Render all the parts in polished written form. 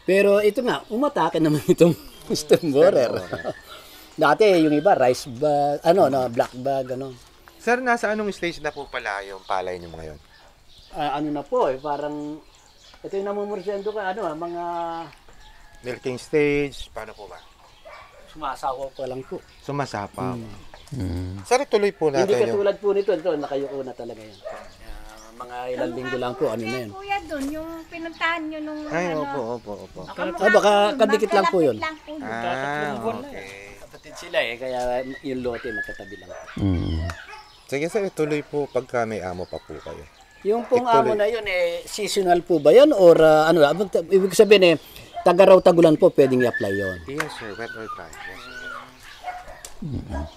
Pero ito nga, umatake naman itong stem borer. Dati yung iba, rice bag, black bag, Sir, nasa anong stage na po pala yung palay nyo ngayon? Ano na po parang, ito yung namumursyento ka, mga... Milking stage, paano po ba? Sumasawa pa lang po. Sumasapa. Sir, ituloy po natin Hindi katulad po nito, nakayuko na talaga yan. Mga ilang linggo lang po, na yan. Kuya doon, yung pinuntahan nyo nung Ay, opo. Baka kadikit lang po yun. Okay. Kapatid sila kaya yung lote magkatabi lang. Sige sir, ituloy po pagka may amo pa po kayo. Yung pong amo na yun, seasonal po ba yan? Or ibig sabihin taga-raw-tagulan po pwedeng i-apply yun. Yes sir, wet or dry. Yes, sir.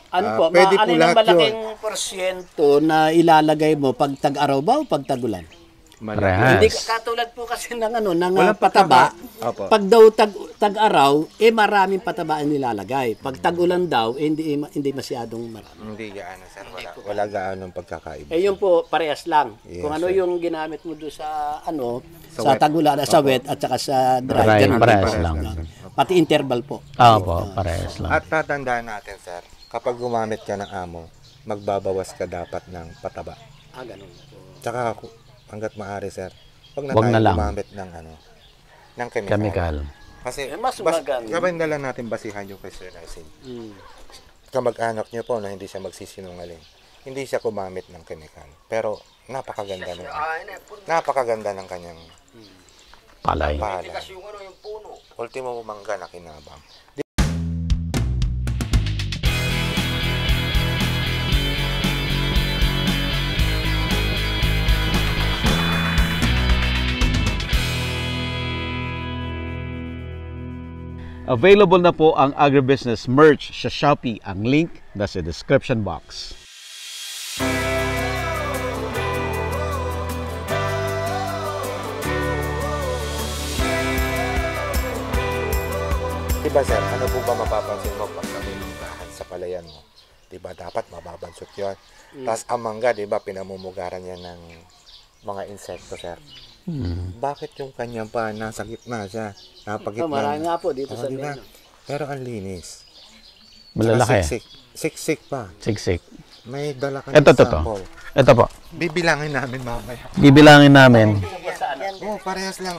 Ano po, pwede po ano yung lahat malaking porsyento na ilalagay mo pag tag-araw ba o pag tagulan? Parehas. Hindi katulad po kasi ng Walang pataba. Opo. Pag daw tag-araw, maraming pataba ang nilalagay. Pag tag-ulan daw, hindi masyadong marami. Hindi gaano sir, wala gaanong pagkakaiba. Yun po, parehas lang. Yes, Kung ano sir. yung ginamit mo doon sa Sa sa wet. tagulan, sa wet at saka sa dry. Dry, Ganun parehas din. lang. Pati interval po. Opo, parehas lang. At tatandaan natin sir, kapag gumamit ka ng amo, magbabawas ka dapat ng pataba. Ganun po. Tsaka hanggat maaari sir, wag na Wag tayo na lang. gumamit ng chemical. Chemical. Kasi Mas maganda. kapag na lang natin basihan yung kay Sir Narcin. Kamag-anak niyo po na hindi siya magsisinungaling. Hindi siya gumamit ng chemical. Pero napakaganda ng kanyang Palay. palay. Ultimo mangga na kinabang. Available na po ang agribusiness merch sa Shopee. Ang link nasa description box. Diba sir, ano po ba mapapansin mo pag may bahay sa palayan mo? Diba dapat mababansot yun. Tapos ang mangga, diba pinamumugaran yan ng mga insekto sir. Bakit yung kanyang pa nasa gitna siya? Napagitna. Marami nga po dito sa diba? menu. Pero ang linis. Malalaki. Siksik. Siksik pa. Siksik. May dala ka Ito, ng to. sample. Ito po. Bibilangin namin mamaya. Bibilangin namin. Parehas lang.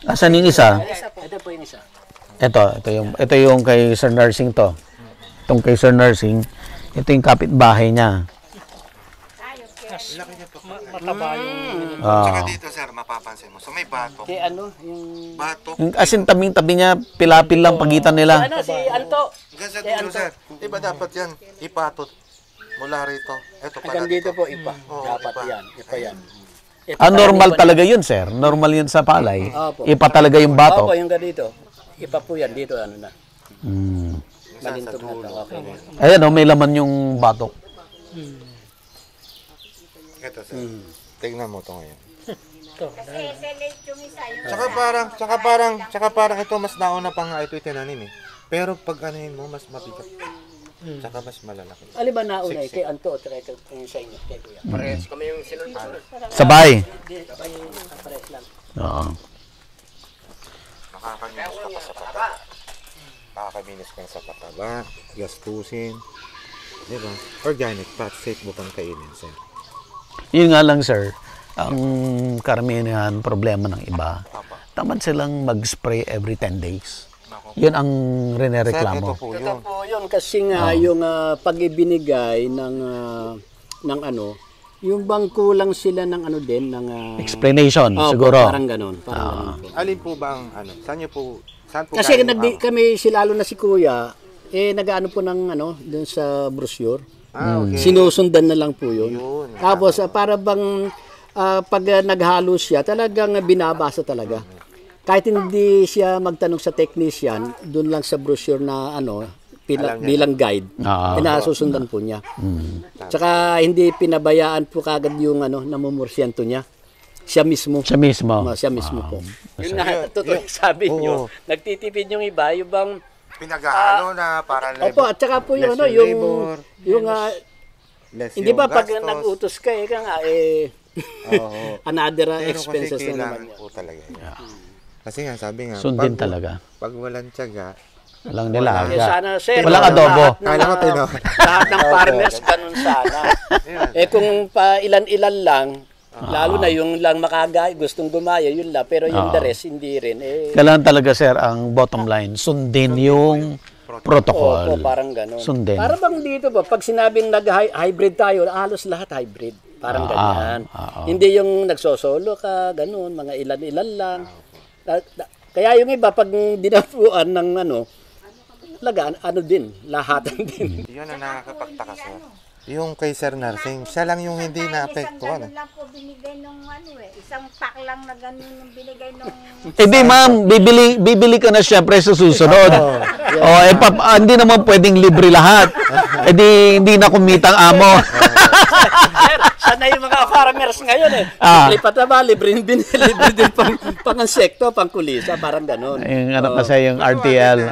Asan yung isa? Ito po yung isa. Ito yung kay Sir Nursing to. Itong kay Sir Nursing, ito yung kapitbahay niya. Mataba yung... Tsaka dito sir, mapapansin mo. So may batok. yung... Batok. Asin tabing-tabi niya, pilapil lang pagitan nila. Si Anto. Hanggang sa dulo sir. Diba dapat yan? Ipatot. Mula rito. Ito pala. Hanggang dito po, ipa. Oo, Dapat ipa. yan. Ipa yan. Normal talaga yun, sir. Normal yun sa palay. Opo. Ipa talaga yung Opo, bato. yung ganito. Ipa po yan. Dito na. Sa Malintog na dulo. to. Okay. Ayan, may laman yung batok. Ito sir. Tignan mo ito ngayon. select yung isa. Yung Tsaka parang ito mas nauna pa nga ito itinanim eh. Pero pag anuhin mo, mas mabigat. Tsaka mas malalaki. Alin ba nauna kay Anto at kay sa inyo? Kay Kuya. Parehas kami yung sinunod. Sabay. Pares lang. Oo. Nakakaminos ka pa sa pataba. Nakakaminos ka sa pataba. Gastusin. Diba? Organic fat, safe mo pang kainin sir. Yun nga lang, sir. Ang karamihan problema ng iba, tamad silang mag-spray every 10 days. Yun ang Sir, ito rinereklamo. po Ito yun. po yun kasi nga yung pag-ibinigay ng yung bang kulang sila ng Explanation, Opo, siguro. parang ganun. Parang ganun po. Alin po ba ang saan po Kasi galing ang- kami lalo na si Kuya, nag-ano po ng doon sa brochure. okay. Sinusundan na lang po yun. Yun. Tapos para bang pag naghalo siya, talagang binabasa talaga. Kahit hindi siya magtanong sa technician, doon lang sa brochure na bilang guide, pinasusundan po niya. Tsaka hindi pinabayaan po kagad yung namumursyento niya. Siya mismo. Siya mismo. Siya mismo po. Yun nga, totoo yung sabi niyo. Nagtitipid yung iba, yung bang Pinag-aano na para Opo, at saka po yung hindi ba pag nag-utos ka another Pero expenses kasi na naman kailangan yun. po talaga yun. Kasi nga, sabi nga, Sundin talaga. Pag walang tiyaga, Walang Eh, nilaga. sana, sir, Walang adobo. Kala ko tino. Lahat ng farmers, ganun sana. Eh kung pa ilan-ilan lang, lalo na yung lang makagay, gustong gumaya, yun lang. Pero yung the rest, hindi rin. Eh, Kailangan talaga, sir, ang bottom line, sundin yung protocol. opo, parang ganun. Sundin. Para bang dito ba, pag sinabing nag-hybrid tayo, halos lahat hybrid. Parang ganyan. Hindi yung nagsosolo ka, ganun, mga ilan-ilan lang. Kaya yung iba, pag dinapuan ng lagaan, din, lahatan din. Yun ang nakakapagtaka, sir. Yung kay Sir Narsing, siya lang yung hindi naapektuhan. Isang lang po binigay nung isang pack lang na ganun yung binigay nung... Hindi, ma'am, bibili ka na syempre sa susunod. Hindi naman pwedeng libre lahat. Hindi na kumita ang amo. Sir, sana yung mga farmers ngayon libre pataba, libre din pang-insekto, pang-kulisa, parang ganun. Yung kasi yung RTL.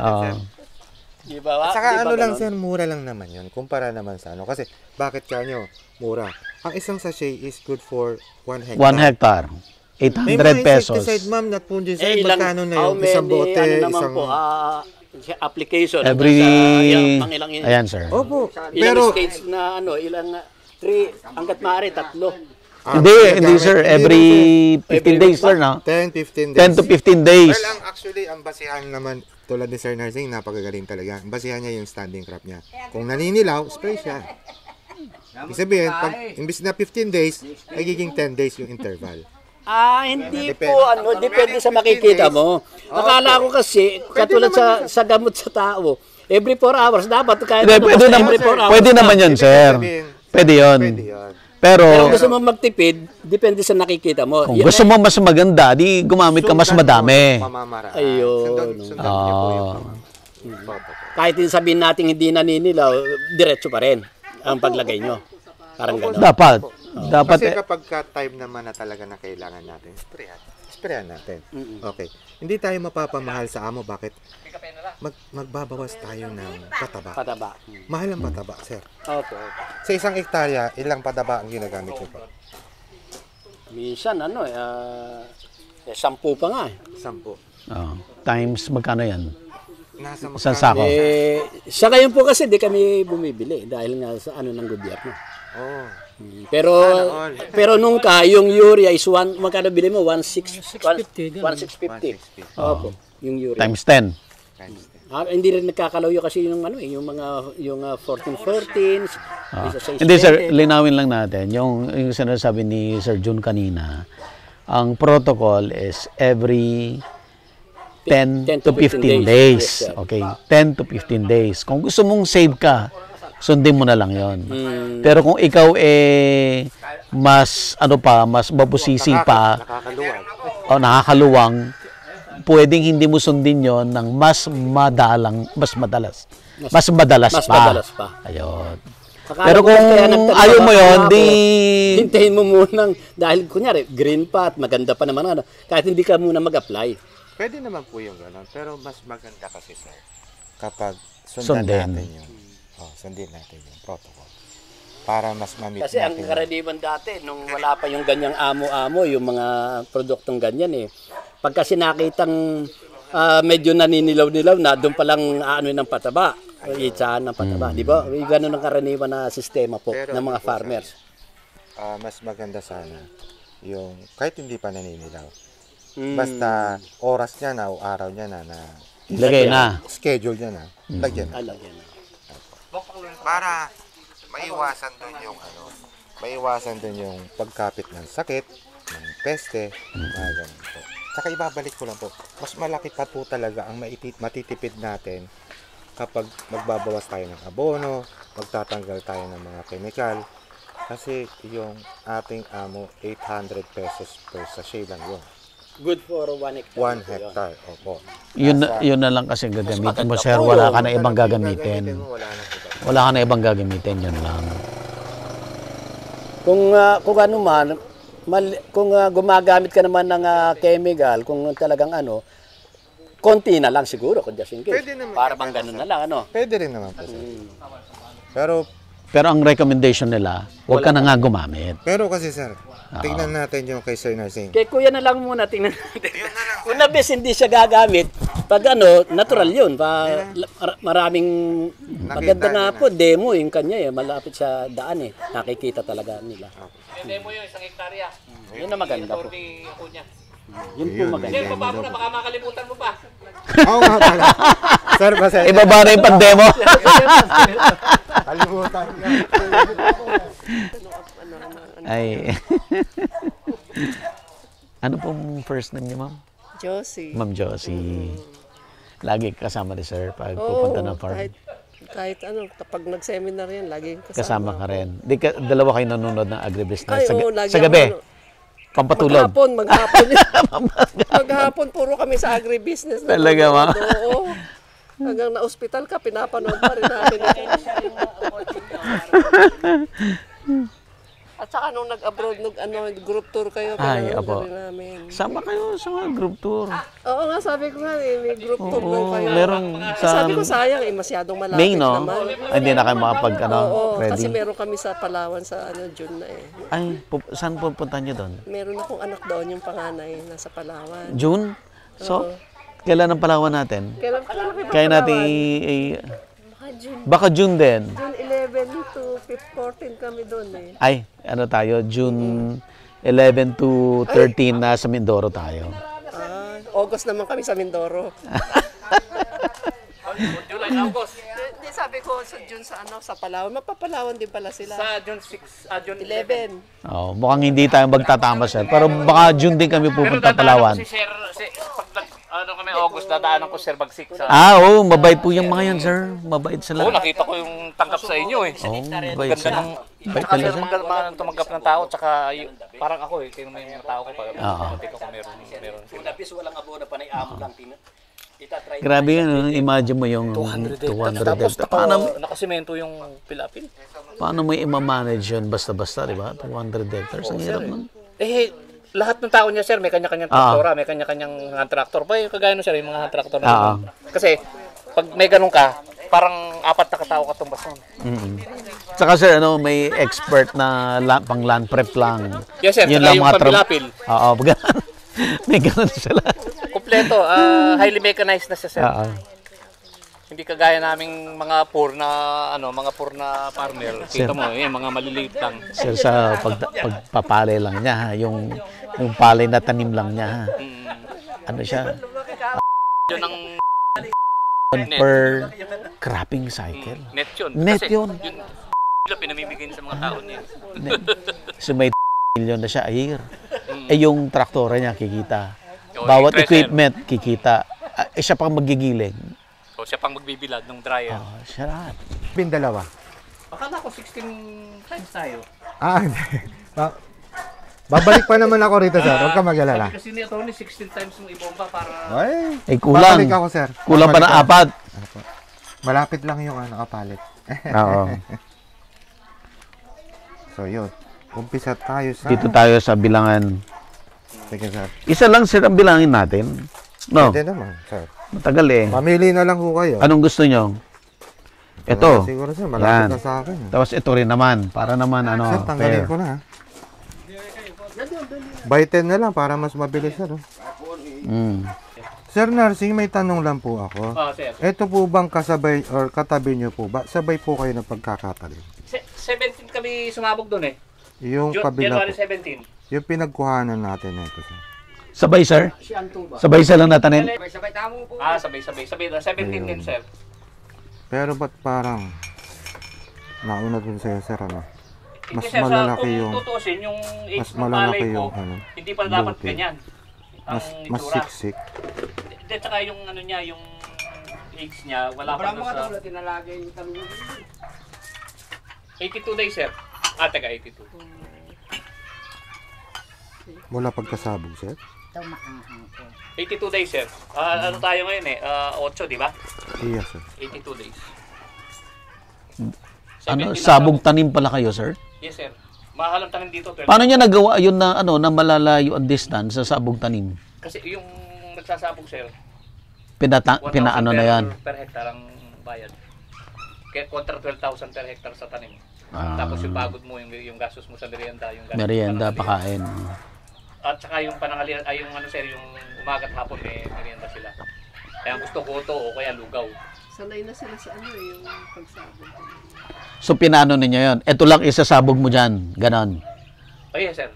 Diba? At saka Diba lang, ganun? sir, mura lang naman yun. Kumpara naman sa Kasi, bakit kanyo mura? Ang isang sachet is good for 1 hectare. 1 hectare. May 800 mga pesos. insecticide, ma'am, not fungicide. Magkano na how yun? Isang many, bote, naman isang... po, application. Every... Pangilang Ayan, sir. Opo. ilang Pero, stage na ilang 3 hanggat maaari 3. Hindi, sir. Every 15 days, sir, no? 10, 15 days. 10 to 15 days. Well, actually, ang basihan naman, tulad ni Sir Narsing, napakagaling talaga. Ang basihan niya yung standing crop niya. Kung naninilaw, spray siya. Ibig sabihin, pag imbis na 15 days, nagiging 10 days yung interval. Hindi po, depende sa makikita mo. Akala ko kasi, katulad sa gamot sa tao, every 4 hours, dapat kahit Pwede naman yun, sir. Pwede yun. Pwede yun. Pero, kung gusto mo magtipid, depende sa nakikita mo. kung gusto mo mas maganda, di gumamit ka mas madami. Mamamaraan. Ayun. Sundan niyo po yung Kahit din sabihin natin hindi naninilaw, diretso pa rin ang paglagay nyo. Parang gano'n. Dapat. Kasi kapag time naman na talaga na kailangan natin, sprayan natin. Okay. Hindi tayo mapapamahal sa amo. Bakit? Magbabawas tayo ng pataba. Pataba. Mahal ang pataba, sir. Okay. Sa isang hektarya, ilang pataba ang ginagamit nyo po? Minsan, 10 pa nga. 10. Times, magkano yan? Nasa Isang sako. Sa ngayon po kasi, di kami bumibili dahil nga sa ng gobyerno. Oh. Pero nung yung urea is magkano bili mo? 1,650. 1,650. Opo, yung urea. Times 10. Hindi rin nagkakalayo kasi yung yung 1414. Hindi, sir, linawin lang natin. Yung sinasabi ni Sir Jun kanina, ang protocol is every 10 to 15 days. Okay, 10 to 15 days. Kung gusto mong save ka, sundin mo na lang yon. Pero kung ikaw mas mas mabusisi pa o nakakaluwang, pwedeng hindi mo sundin yon ng mas madalas pa. Ayun. Pero kung ayaw mo yon, hintayin mo munang, dahil kunyari, green pa at maganda pa naman, kahit hindi ka muna mag-apply. Pwede naman po yung gano'n. Pero mas maganda kasi, sir, kapag sundin natin yung protocol. Para mas mamit Kasi ang natin. karaniwan dati, nung wala pa yung ganyang amo-amo, yung mga produktong ganyan pagka nakitang medyo naninilaw-nilaw na, doon palang ng pataba, itsahan ng pataba. Di ba? Ganun ang karaniwan na sistema po ng mga farmers. Mas maganda sana yung kahit hindi pa naninilaw. Basta oras niya na o araw niya na ilagay na. Schedule niya na. Lagyan na. Lagyan na. Para maiwasan doon yung pagkapit ng sakit, ng peste, mga ganun po. Saka ibabalik ko lang po, mas malaki pa po talaga ang matitipid natin kapag magbabawas tayo ng abono, magtatanggal tayo ng mga chemical. Kasi yung ating amo, 800 pesos per sachet lang yun. Good for 1 hectare. 1 hectare, opo. Yun na lang kasi gagamitin mo, sir. Wala ka na ibang gagamitin. Wala ka na ibang gagamitin, yun lang. Kung gumagamit ka naman ng chemical, kung talagang konti na lang siguro, kung just in case. Pwede naman. Para bang ganun na lang, Pwede rin naman po, sir. Pero Pero ang recommendation nila, huwag ka na nga gumamit. Pero kasi sir, tignan natin yung kay Sir Nursing. Kay kuya na lang muna, tingnan natin. Kung na bes hindi siya gagamit, pag ano, natural yun. Maraming, maganda nga po, demo yung kanya eh, malapit sa daan eh. Nakikita talaga nila. Demo yung 1 hektarya. Yun na maganda po. Ni Kunya. Yun po maganda. Sir, baba mo na, baka makalimutan mo pa. Oo nga pala. Sir, pasensya. Ibaba na yung pandemo. Kalimutan niya. Ay. Ano pong first name niya, ma'am? Josie. Ma'am Josie. Lagi kasama ni sir pag pupunta ng farm. Kahit ano, kapag nag-seminar yan, lagi Kasama ka rin. Dalawa kayo nanonood ng agribusiness Ay, sa, oo, lagi sa gabi. ako, Pampatulog. Maghapon. Maghapon, puro kami sa agribusiness. Talaga, ma? Oo. Hanggang na-hospital ka, pinapanood pa rin namin. At saka nung nag-abroad, group tour kayo, Ay, pinanood apo. rin namin. Sama kayo sa mga group tour. Oo nga, sabi ko nga, may group tour daw Oo, kayo. meron sa Sabi ko, sayang, masyadong malapit May, no? naman. Ay, hindi na kayo makapag, Oo, ready. kasi meron kami sa Palawan sa June na eh. Ay, saan pupunta niyo doon? Meron akong anak doon, yung panganay, nasa Palawan. June? So, kailan ang Palawan natin? Kailan Kaya natin baka June din. June 11 to 14 kami doon eh. Ay, ano tayo? June 11 to 13 na sa Mindoro tayo. August naman kami sa Mindoro. July, August. Hindi, sabi ko sa June sa Palawan. Mapapalawan din pala sila. Sa June 6, June 11. Oh, mukhang hindi tayo magtatama, sir. Pero baka June din kami pupunta Palawan. Si Sir, pag kami August, dadaanan ko Sir Bagsik sa... Oo, mabait po yung mga yan, sir. Mabait sila. Oo, nakita ko yung tanggap sa inyo eh. Oo, mabait Ganda sila. ng... Bait Tsaka talaga, sir, sir. tumanggap ng tao, tsaka parang ako eh, tingnan mo yung tao ko. Oo. Tingnan ko meron sila. Tapos walang abo na panay amo lang tingnan. Itatry. Grabe yun, imagine mo yung 200 Tapos hectares. nakasimento yung pilapil. Paano mo i-manage yun basta-basta, di ba? 200 hectares, ang hirap nun. Eh, lahat ng tao niya, sir, may kanya-kanyang traktora, may kanya-kanyang hand tractor. Pa yung kagaya nun, sir, yung mga hand tractor na kasi, pag may ganun ka, parang 4 na katao ka tumbas nun. Tsaka sir, may expert na pang land prep lang. Yes, sir, tsaka yung pambilapil. Oo, may ganun sila. Kompleto, highly mechanized na siya, sir. Hindi kagaya naming mga poor na farmer. Kita mo, mga maliliit lang. Sir, sa pagpapalay lang niya, ha, yung palay na tanim lang niya, ha. Ano siya? Yun ang Per cropping cycle. net yun. Net Kasi yun. Yung pinamimigay niya sa mga tao niya. So may million na siya a year. Eh yung traktora niya kikita. Oo, Bawat yung thresher. equipment kikita. Siya pang magigiling. O siya pang magbibilad ng dryer. Siya lahat. Dalawa. Akala ko 16 times tayo. Hindi. Babalik pa naman ako rito, sir. Huwag ka mag-alala. Kasi ni Tony 16 times mong ibomba para... Ay, Kulang. babalik ako, sir. Kulang pa ng 4. Malapit lang yung kapalit. Oo. So, yun. Umpisa tayo sa... Dito tayo sa bilangan. Sige, sir. Isa lang sir ang bilangin natin. No, Pwede naman, sir. matagal eh. Mamili na lang ho kayo. Anong gusto nyo? Ito. Siguro, sir. Malapit Yan. na sa akin. Tapos ito rin naman. Para naman Sir, tanggalin fair. ko na. By 10 na lang para mas mabilis, sir. Sir Nursing, may tanong lang po ako. sir. Ito po bang kasabay or katabi nyo po ba? Sabay po kayo ng pagkakatalim? 17 kami sumabog doon eh. Yung kabila January po. 17. Yung pinagkuhanan natin na ito, sir. Sabay sir? Sabay sa lang natanin? Sabay. 17 din, sir. Pero ba't parang nauna dun sa'yo, sir, ano? Mas Kasi, sir, malalaki kung yung... tutuusin, yung age Mas ng palay malalaki ko, yung, ano, hindi pa dapat buti. ganyan. Mas itsura. siksik. Hindi, tsaka yung ano niya, yung age niya, wala pa doon sa... 82 days, sir. Teka, 82. Mula pagkasabog, sir? 82 days, sir. Ano tayo ngayon eh? 8, di ba? Iya, sir. 82 days. Ano, 17 sabog tanim pala kayo sir? Yes, sir. Makahalang tanim dito, 12. Paano niya nagawa yun na na malalayo ang distance sa sabog tanim? Kasi yung nagsasabog, sir, Pinaano na yan? per hectare ang bayad. Kaya kontra 12,000 per hectare sa tanim. Tapos yung pagod mo, yung gastos mo sa merienda, yung gastos Merienda, sa pananghalian. pakain. At saka yung pananghalian, ay yung ano sir, yung umaga at hapon may merienda sila. Kaya ang gusto goto o kaya lugaw. Sanay na sila sa ano yung pagsabog. So, pinano ninyo yun? Ito lang isasabog mo dyan. Ganon. Yes sir.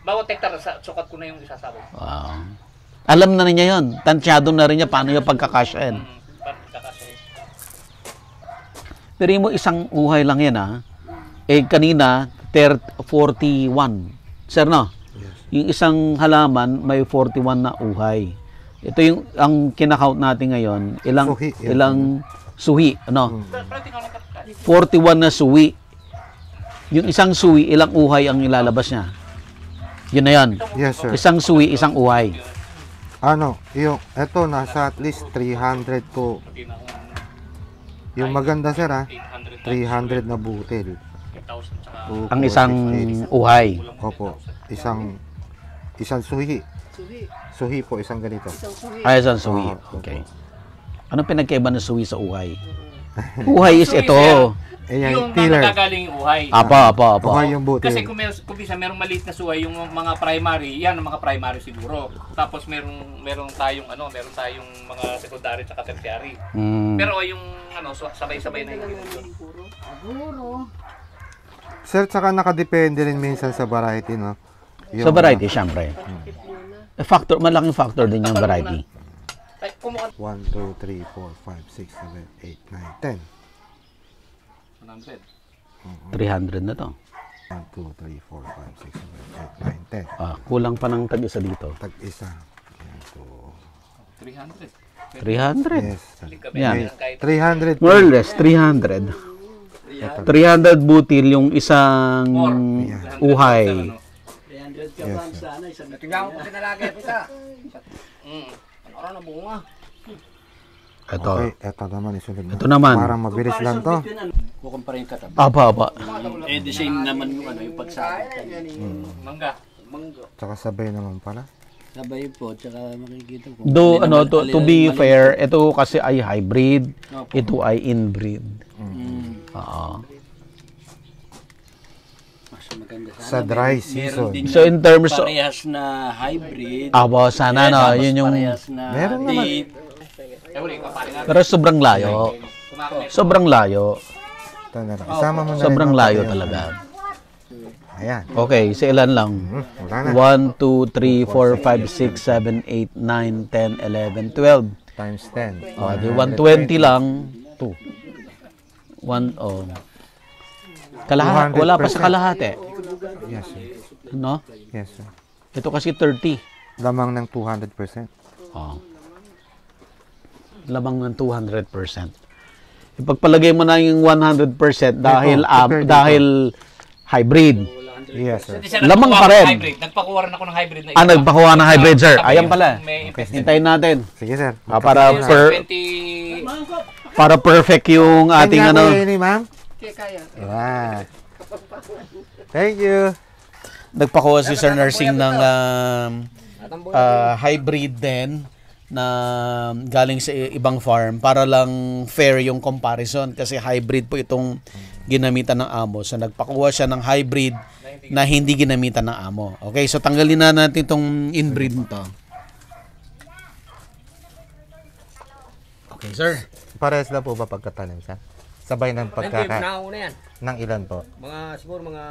Bawat hektar, sukat ko na yung isasabog. Wow. Alam na niya yun. Tansyado na rin niya paano yung pagkakasyain. Pero yung mo isang uhay lang yan kanina, 41. Sir, no? Yung isang halaman, may 41 na uhay. Ito yung, ang kinakount natin ngayon, ilang suhi, ano? 41 na suwi. Yung isang suwi, ilang uhay ang ilalabas niya? Yun na yan. Yes, sir. Isang suwi, isang uhay. Eto, nasa at least 300 to. Yung maganda, sir, 300 na butil. Ang isang uhay. Opo. Isang suhi. Suhi po, isang ganito. Ay, isang suwi. Okay. Anong pinagkaiba ng suwi sa uhay? Uhay is ito. Yung nagagaling yung uhay. Apa. Uhay yung butil. Kasi kung merong maliit na suhay, yung mga primary, yan ang mga primary siguro. Tapos meron tayong mga secondary at tertiary. Pero yung sabay-sabay na yung Siguro. Sir, tsaka nakadepende rin minsan sa variety, no? Sa variety, syempre. Malaking factor din yung variety. 1, 2, 3, 4, 5, 6, 7, 8, 9, 10. 300 na to. 1, 2, 3, 4, 5, 6, 7, 8, 9, 10. Kulang pa ng tag-isa dito. Tag-isa. 300. 300. Yes. Yan. 300. More or less, 300. 300 butil yung isang uhay. 300 ka ba sana isang Tingnan ko pinalagay ko sa. Ano na bunga? Ito. Okay, eto naman isunod na. Ito naman. Parang mabilis lang to. kukumpara yung katabi. Apa. The same naman yung pagsabog. Mangga. Tsaka sabay naman pala. Sabay po, tsaka makikita ko. To be fair, ito kasi ay hybrid, ito ay inbreed. Oo. Mas maganda Sa dry season. So in terms of parehas na hybrid. sana yun yung parehas na meron naman. pero sobrang layo. Sobrang layo. Isama mo na Sobrang rin layo natin. talaga. Ayan. Okay, sa ilan lang? Wala na. 1, 2, 3, 4, 5, 6, 7, 8, 9, 10, 11, 12. Times 10. O, di 120 lang. 2. 1, Kalahati, wala pa sa kalahati. Yes, sir. No? Yes, sir. Ito kasi 30. Lamang ng 200%. Oh. Lamang ng 200%. Ipagpalagay mo na yung 100% dahil hybrid. Yes, sir. Lamang pa rin. Nagpakuha rin ako ng hybrid na Nagpakuha ng hybrid, sir. Ayan pala. Hintayin natin. Sige, sir. Para perfect yung ating Kanya ko yun, ma'am. Yeah. Thank you. Nagpakuha si Sir Nursing ng hybrid din na galing sa ibang farm para lang fair yung comparison kasi hybrid po itong ginamitan ng amo. So nagpakuha siya ng hybrid na hindi ginamitan ng amo. Okay, so tanggalin na natin itong inbreed nito. Okay, sir. Parehas na po ba pagkatanim, sir? Sabay ng pagkaka... Nauna yan. Ng ilan po? Siguro mga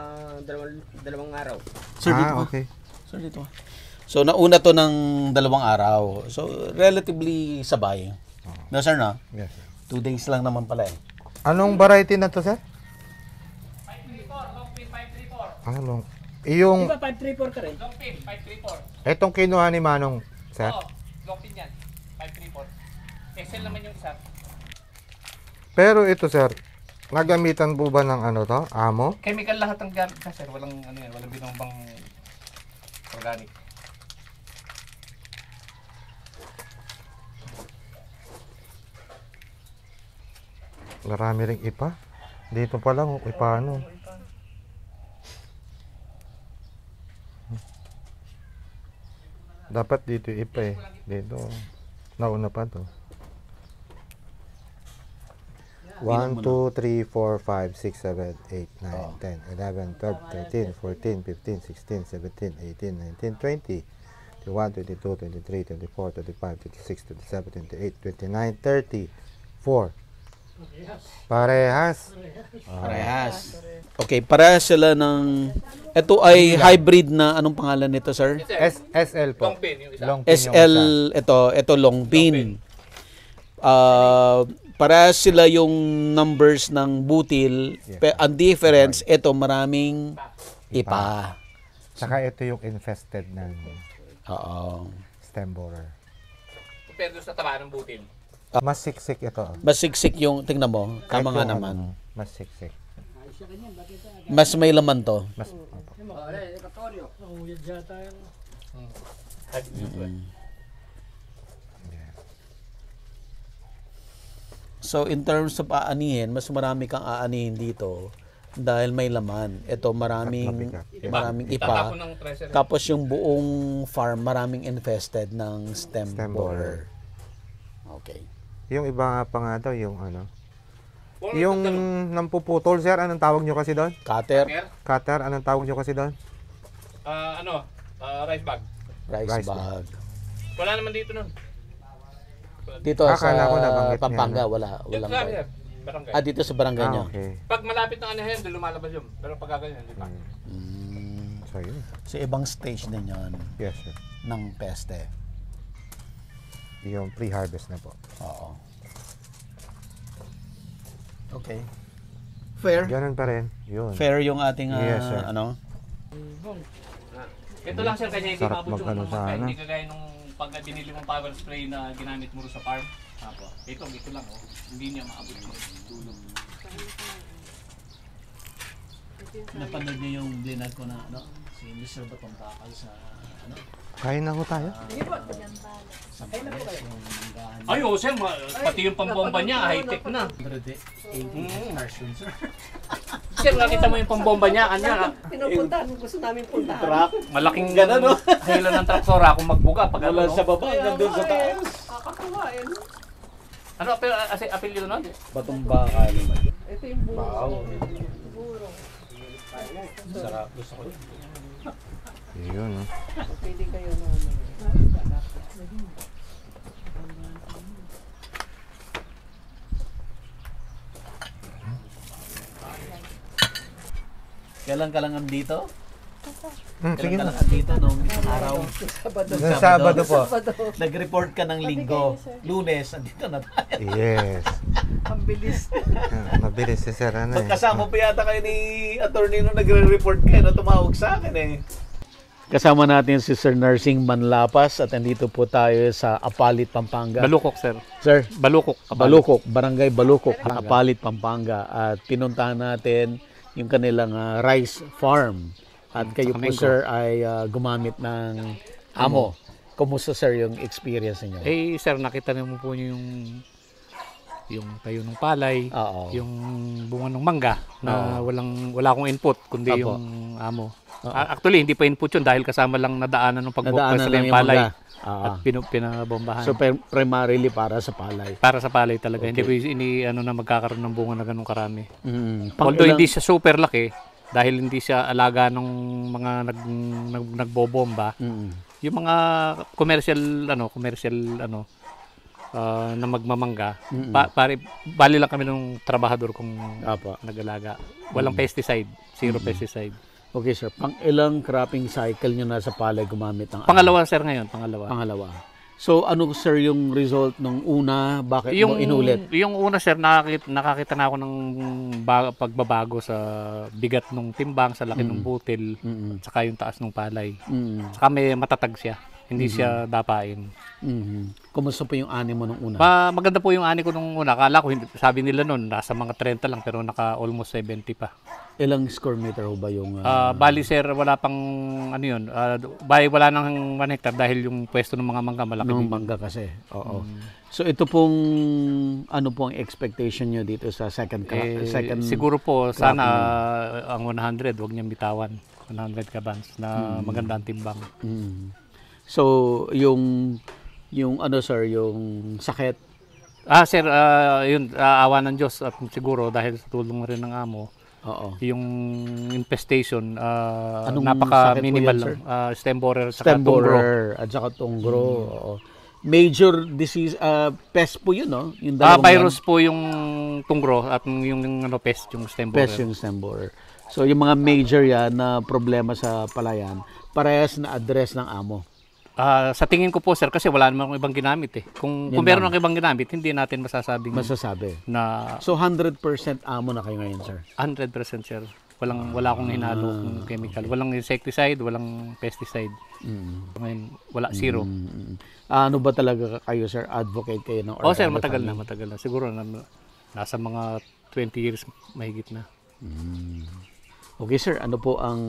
dalawang araw. Sir, dito. Okay. Sir, dito. So, nauna to ng 2 araw. So, relatively sabay. No, sir, no? Yes, sir. 2 days lang naman pala eh. Anong variety na to, sir? 534. Long? Yung... Diba 534 ka rin? Long pin, 534. Etong kinuha ni Manong, sir? Oo, long pin yan. 534. Excel naman yung isa. Pero ito, sir, nagamitan po ba ng ano to? Amo? Chemical lahat ang gamit na sir. Walang binumbang organic. Marami ring ipa. Dito pa lang, ipa ano. Dapat dito ipa eh. Dito, nauna pa to. 1, 2, 3, 4, 5, 6, 7, 8, 9, 10, 11, 12, 13, 14, 15, 16, 17, 18, 19, 20, 21, 22, 23, 24, 25, 26, 27, 28, 29, 30, 4. Parehas. Parehas. Okay, parehas sila ng... Ito ay hybrid na... Anong pangalan nito, sir? SL po. Long pin yung isa. Long pin yung SL, isa. ito long pin. Parehas sila yung numbers ng butil. Ang difference, ito maraming ipa. Saka ito yung infested ng Oo. stem borer. Compare doon sa taba ng butil. Mas siksik ito. Mas siksik yung... Tingnan mo. Kahit Tama nga yung naman. mas siksik. Mas may laman to. Mas, So in terms of aanihin, mas marami kang aanihin dito dahil may laman. Ito maraming Itatapon ipa. ng treasure. Tapos yung buong farm maraming infested ng stem Stem borer. Okay. yung iba nga pa nga daw, yung ano. Well, Yung nampuputol, sir, anong tawag nyo kasi doon? Cutter, Cutter, anong tawag nyo kasi doon? rice bag. rice Rice bag. Wala naman dito nun. Dito Akala ko sa nabanggit niya, Pampanga no? wala Dito walang sa bag. amin, barangay. Dito sa barangay niyo. Okay. Pag malapit ng anahin, doon lumalabas yun. Pero pag gaganyan, hindi pa. So, yun. So ibang stage din 'yon Yes, sir. ng peste. Yung pre-harvest na po. Oo. Okay. Fair. Ganun pa rin. Yun. Fair yung ating Yes, sir. ano. Ito lang sir, kanya hindi Sarap maabot yung magkano sa mga ano. hindi kagaya nung pag binili mong power spray na ginamit mo rin sa farm. Apo. Ito lang oh. Hindi niya maabot yung tulong. Napanood niyo yung blinag ko na ano, si Mr. Batong Bakal sa ano, Kain na ho tayo. sa Pales, yung manggahan. Ay, oh, sir, pati yung pambomba niya, high-tech na. 180 hectares yun, sir. Sir, nakita mo yung pambomba niya, kanya. Pinupuntahan, gusto namin puntahan. Truck. Malaking gano'n, no? Hilo ng traktora kung magbuga pag ano, Wala no? sa baba, nandun sa taas. Kakatuwa eh. No? Ano, apelyido nun? Batong Bakal. Ito yung buro. Wow. Buro. Sarap. Gusto ko. Yun, no? Pwede kayo na ano. Kailan ka lang andito? Sige Kailan ka na. lang andito nung isang araw? Nung Sabado po. Nag-report ka ng linggo. Lunes, andito na tayo. Yes. Ang bilis. Mabilis si sir, ano eh. Magkasama pa yata kayo ni attorney nung nagre-report kayo na tumawag sa akin eh. Kasama natin si Sir Nursing Manlapas at nandito po tayo sa Apalit, Pampanga. Balukok, sir. Sir, Balukok. Balukok, Barangay Balukok, Apalit, Pampanga. At pinuntahan natin yung kanilang rice farm. At kayo po, sir, ay gumamit ng amo. Kumusta, sir, yung experience niyo? Eh, sir, nakita niyo po niyo yung tayo ng palay, Oo. yung bunga ng mangga na wala akong input kundi Apo. yung amo. Actually hindi pa input yun dahil kasama lang nadaanan ng Nadaanan pagbukas lang ng yung palay mangga. at pinabombahan. So, primarily para sa palay. Para sa palay talaga. Hindi ko na magkakaroon ng bunga na ganun karami. Mm. Although hindi siya super laki dahil hindi siya alaga ng mga nagbobomba. Yung mga commercial na magmamangga, bali lang kami ng trabahador kung Apo. nag-alaga. Walang pesticide, zero pesticide. Okay, sir. Pang ilang cropping cycle nyo na sa palay gumamit ng Pangalawa sir ngayon, pangalawa. Pangalawa. So, ano sir yung result nung una? Bakit mo inulit? Yung una sir, nakakita na ako ng pagbabago sa bigat ng timbang, sa laki ng butil, saka yung taas ng palay. Saka may matatag siya. Hindi siya dapain. Kumusta po yung ani mo nung una? Maganda po yung ani ko nung una. Akala ko, sabi nila noon, nasa mga 30 lang, pero naka almost 70 pa. Ilang square meter ho ba yung... Bali sir, wala pang ano yun. Wala nang 1 hectare dahil yung pwesto ng mga mangga malaki. Nung mangga kasi. Oo. So ito pong ano po ang expectation nyo dito sa second siguro po sana ang 100, wag niyang bitawan. 100 kabans na maganda ang timbang. So yung ano sir, yung sakit Sir, yun, awa ng Diyos at siguro dahil sa tulong rin ng amo, Oo. yung infestation, Anong napaka-minimal sakit po yan, lang. Stem borer, saka Stem tunggro. borer at saka tunggro. Oo. Major disease, pest po yun, no? Yung dalawang Virus po yung tunggro at yung ano, pest, yung stem borer. pest yung stem borer. So yung mga major yan na problema sa palayan, parehas na address ng amo. Sa tingin ko po, sir, kasi wala namang ibang ginamit eh. Kung meron ng ibang ginamit, hindi natin masasabing Masasabi. na So 100% amo na kayo ngayon, sir. 100% sir. Wala akong hinalo chemical. Walang insecticide, walang pesticide. Ngayon, wala, zero. Ano ba talaga kayo, sir? Advocate kayo ng Sir, organic matagal farming? na. Siguro nasa mga 20 years mahigit na. Okay, sir. Ano po ang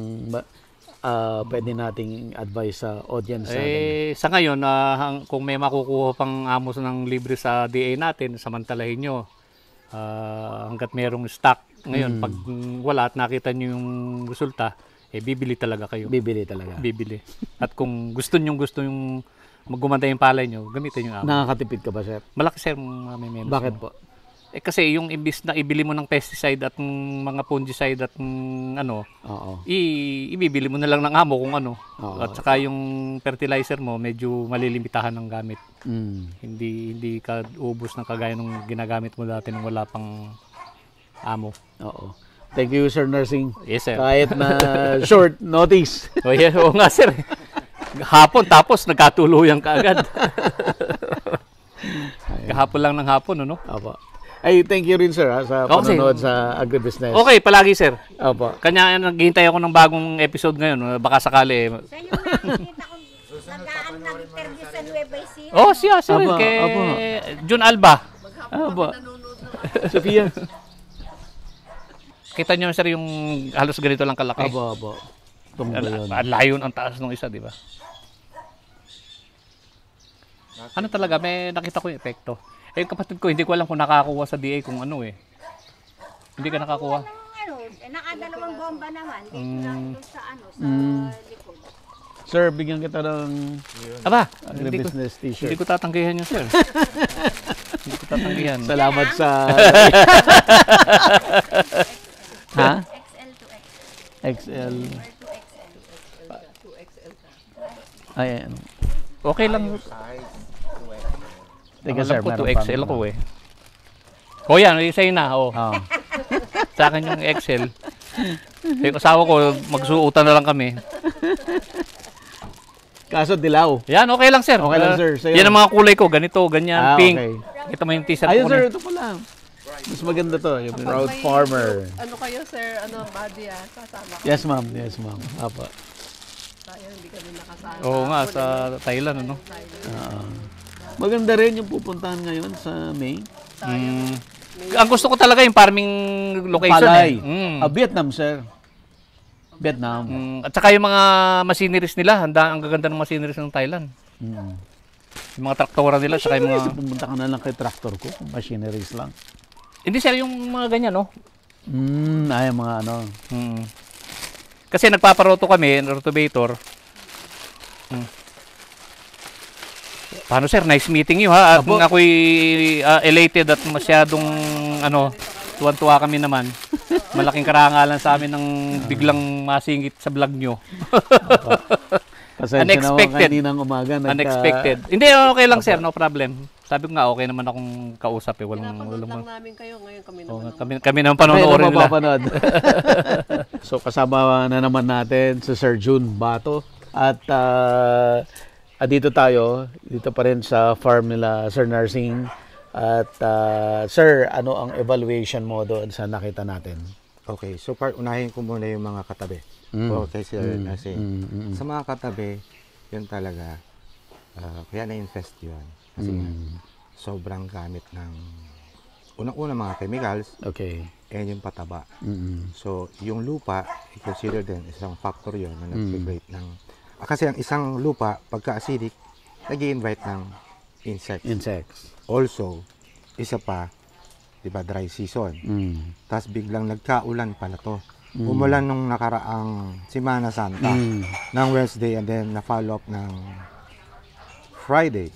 pwede nating advice sa audience natin? Sa ngayon, kung may makukuha pang amos ng libre sa DA natin, samantalahin nyo. Hanggat merong stock. Ngayon, pag wala at nakita nyo yung resulta, bibili talaga kayo. Bibili talaga. Bibili. At kung gusto yung maggumanda yung palay nyo, gamitin yung amo. Nakakatipid ka ba, sir? Malaki sir may menos. Bakit mo. po? Kasi yung imbis na ibili mo ng pesticide at mga fungicide at ano, Oo. ibibili mo na lang ng amo kung ano. Oo. At saka yung fertilizer mo, medyo malilimitahan ng gamit. Mm. Hindi ka ubos ng kagaya nung ginagamit mo dati nung wala pang amo. Oo. Thank you, Sir Nursing. Yes, sir. Kahit na short notice. Oo nga, sir. Hapon, tapos nagkatuluyan ka agad. Kahapon lang ng hapon, ano? Opo. Ay, thank you rin, sir, sa panonood sa agribusiness. Okay, palagi, sir. Opo. Kanya naghihintay ako ng bagong episode ngayon. Baka sakali. Sa yung nakikita ko, nagaan ng interview sa Nueva Ecija. Siya, sir. Aba, Kay aba. Jun Alba. Opo. Sophia. Kita nyo, sir, yung halos ganito lang kalaki. Opo. Tungkol yun. Layon ang taas ng isa, di ba? Ano talaga, may nakita ko yung epekto. Yung kapatid ko, hindi ko alam kung nakakuha sa DA kung ano eh. Hindi ka nakakuha. Nakadalawang bomba naman. Dito lang doon sa likod. Sir, bigyan kita ng Aba, hindi agribusiness t-shirt. ko tatanggihan yun, sir. Hindi ko tatanggihan. Salamat sa... Ha? XL to XL. XL. Ayan. Okay lang. Teka, Alam sir, ko meron 2XL pa. ko eh. Yan, sa'yo na. Oh. Sa akin yung XL. Yung asawa ko, magsuutan na lang kami. Kaso dilaw. Yan, okay lang sir. Okay lang, sir. Sa'yo. Yan ang mga kulay ko, ganito, ganyan, pink. Okay. Kita mo yung t-shirt Ayun, ko sir, na. ito pala. Mas maganda to, yung proud farmer. Ano kayo, sir? Body kasama ko. Yes, ma'am. Yes, ma'am. Apo. Tayo, hindi kami nakasama. Oo nga, sa Thailand, ano? Maganda rin yung pupuntahan ngayon sa May. Ang gusto ko talaga yung farming location Palay. eh. Vietnam, sir. Vietnam. At saka yung mga machineries nila, ang gaganda ng machineries ng Thailand. Yung mga traktora nila, saka yung mga... Pumunta ka na lang kay tractor ko, machineries lang. Hindi sir, yung mga ganyan, no? Ay, mga ano. Kasi nagpaparoto kami, rotovator. Paano sir, nice meeting you ha. At ako'y elated at masyadong tuwan-tuwa kami naman. Malaking karangalan sa amin ng biglang masingit sa vlog nyo. Pasensya Unexpected. naman kaninang umaga. Unexpected. Hindi, okay lang sir, no problem. Sabi ko nga, okay naman akong kausap eh. Pinapanood lang namin kayo, ngayon kami naman. Kami naman panonoorin nila. mapapanood. So kasama na naman natin si Sir June Bato. At dito tayo, dito pa rin sa farm nila Sir Nursing. At Sir, ano ang evaluation mo doon sa nakita natin? Okay, so unahin ko muna yung mga katabi. Okay, Sir Nursing. Sa mga katabi, yun talaga, kaya na-infest yun. Kasi sobrang gamit ng unang-una mga chemicals, Okay. and yung pataba. So, yung lupa, i-consider din, isang factor yun na nag-invite ng... kasi ang isang lupa, pagka-acidic, nag-i-invite ng insects. Also, isa pa, di ba, dry season. Tapos biglang nagkaulan pala to. Umulan nung nakaraang Semana Santa ng Wednesday and then na-follow up ng Friday.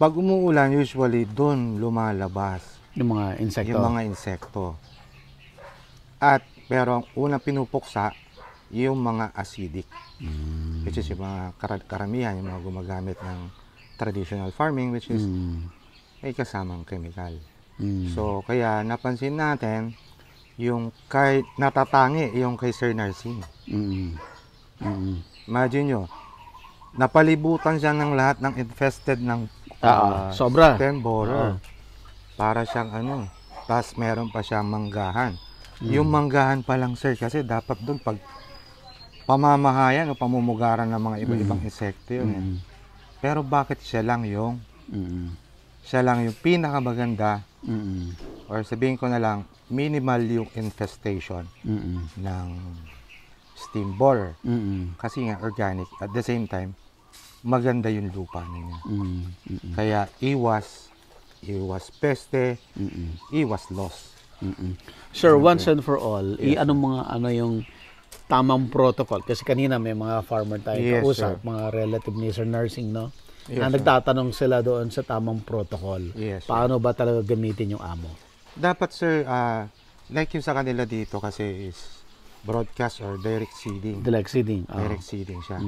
Pag umuulan, usually doon lumalabas Yung mga insekto. yung mga insekto. At pero ang unang pinupuksa yung mga acidic. Which is yung mga karamihan, yung mga gumagamit ng traditional farming, which is may kasamang chemical. So kaya napansin natin yung kay natatangi yung kay Sir Narcine. Imagine nyo, napalibutan siya ng lahat ng infested ng sobra. stem borer. Para siyang ano, tapos meron pa siyang manggahan. Yung manggahan pa lang, sir, kasi dapat doon pag pamamahayan o pamumugaran ng mga iba-ibang insekto yun. Eh. Pero bakit siya lang yung pinakamaganda or sabihin ko na lang, minimal yung infestation ng steam borer. Kasi nga organic, at the same time, maganda yung lupa niya. Kaya iwas peste, iwas loss. Sir, once and for all, ano yung tamang protocol? Kasi kanina may mga farmer tayo kausap, mga relative ni Sir Nursing, no? Na nagtatanong sila doon sa tamang protocol. Paano ba talaga gamitin yung amo? Dapat, sir, like yung sa kanila dito kasi is broadcast or direct seeding. Direct seeding. Direct seeding siya.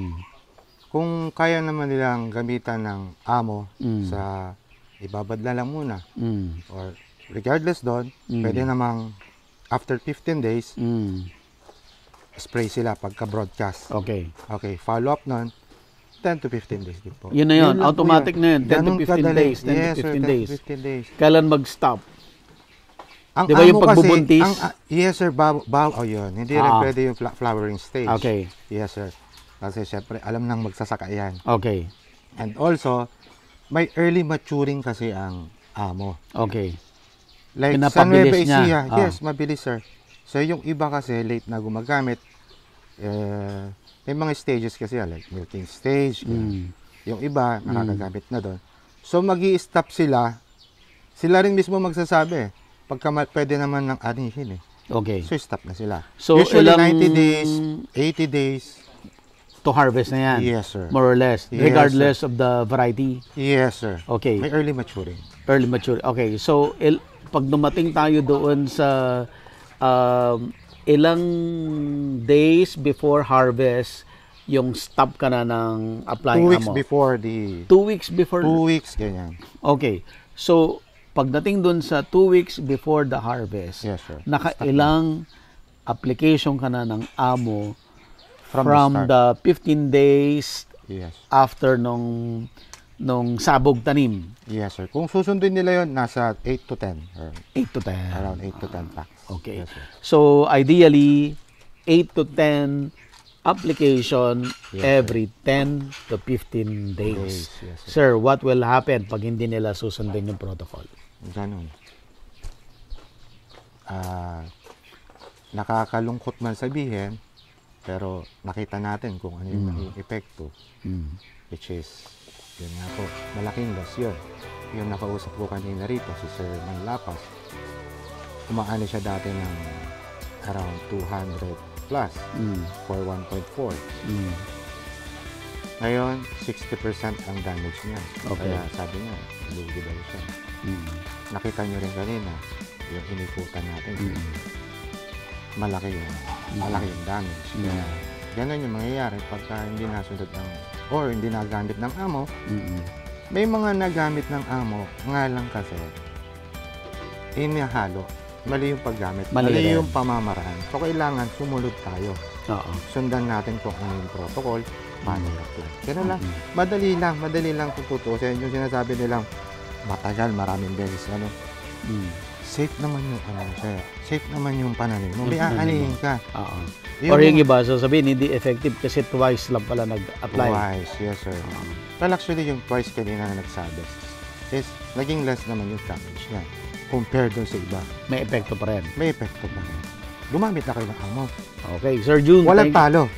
Kung kaya naman nilang gamitan ng amo sa ibabad lang muna or regardless doon, pwede namang after 15 days spray sila pagka-broadcast. Okay. Okay, follow up nun 10 to 15 days din po. Yun na yun, automatic na yun. 10 to 15 days. 10 yes, to 15 sir, 10 days. to 15 days. Kailan mag-stop? Ang Di ba yung amo pagbubuntis? Yes, sir. Yun. Hindi rin pwede yung flowering stage. Okay. Yes, sir. Kasi syempre, alam nang magsasaka yan. Okay. And also, may early maturing kasi ang amo. Okay. Like sa Nueva Ecija, yes, mabilis, sir. So, yung iba kasi late na gumagamit, may mga stages kasi, like milking stage. Yung iba, nakakagamit na doon. So, mag-i-stop sila rin mismo magsasabi, pagka pwede naman ng anihin eh. Okay. So, stop na sila. So, usually, ilang 90 days, 80 days. To harvest na yan? Yes, sir. More or less? Yes, regardless of the variety? Yes, sir. Okay. May early maturing. Early mature. Okay. So, pag dumating tayo doon sa ilang days before harvest, yung stop ka na ng applying 2 weeks amo? before 2 weeks before? 2 weeks, ganyan. Okay. So, pagdating doon sa 2 weeks before the harvest, Yes, sir. nakailang application ka na ng amo From the 15 days Yes. after nung sabog tanim? Yes, sir. Kung susundin nila yon nasa 8 to 10. Or 8 to 10. around 8 to 10 packs. Okay. Yes, sir. So, ideally, 8 to 10 application every 10 to 15 days. Yes, sir. Sir, what will happen pag hindi nila susundin yung protocol? Ganun. Nakakalungkot man sabihin, pero nakita natin kung ano yung naging epekto. Which is, yun nga po, malaking loss yun. Yung nakausap ko kanina rito, si Sir Manlapas, umaani siya dati ng around 200 plus for 1.4. Ngayon, 60% ang damage niya. Okay. Kaya sabi niya, lugi daw siya. Nakita niyo rin kanina, yung inikutan natin. Malaki yung damage. Kaya, ganun yung mangyayari pagka hindi nasunod ng, or hindi nagamit ng amo. May mga nagamit ng amo, nga lang kasi, inihalo. Mali yung paggamit. Mali yung pamamaraan. So, kailangan sumunod tayo. Sundan natin kung ano yung protocol, paano lang. Ganun lang. Madali lang tututusin. Yung sinasabi nilang, matagal, maraming beses. Safe naman yung sir. Safe naman yung pananim mo. May aanihin ka. Or yung iba, sasabihin, hindi effective kasi twice lang pala nag-apply. Twice, yes sir. Well, actually, yung twice kanina na nagsabi is naging less naman yung damage niya compared dun sa iba. May epekto pa rin. May epekto pa rin. Gumamit na kayo ng amo. Okay, Sir June. Walang talo.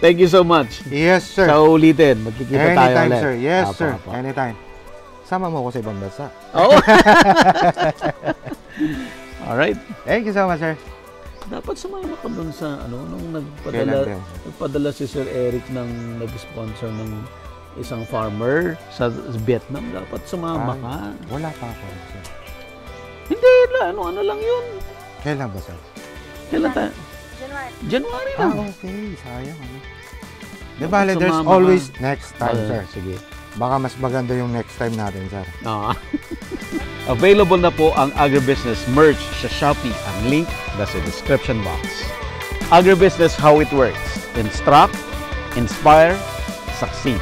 Thank you so much. Yes, sir. Sa ulitin, magkikita tayo Anytime, ulit. sir. Yes, sir. Anytime. Sama mo ako sa ibang bansa. Oo. Alright. Thank you so much, sir. Dapat sumama ka dun sa, nung Kailan ba? nagpadala si Sir Eric ng nag-sponsor ng isang farmer sa Vietnam, dapat sumama ka. Wala pa ako, sir. Hindi, ano lang yun. Kailan ba, sir? Kailan tayo? January. January lang. Okay. Sayang, ano? Di bale, there's sumama always ka. next time, sir. Sige. Baka mas maganda yung next time natin, sir. Available na po ang Agribusiness merch sa Shopee. Ang link nasa description box. Agribusiness, how it works. Instruct, inspire, succeed.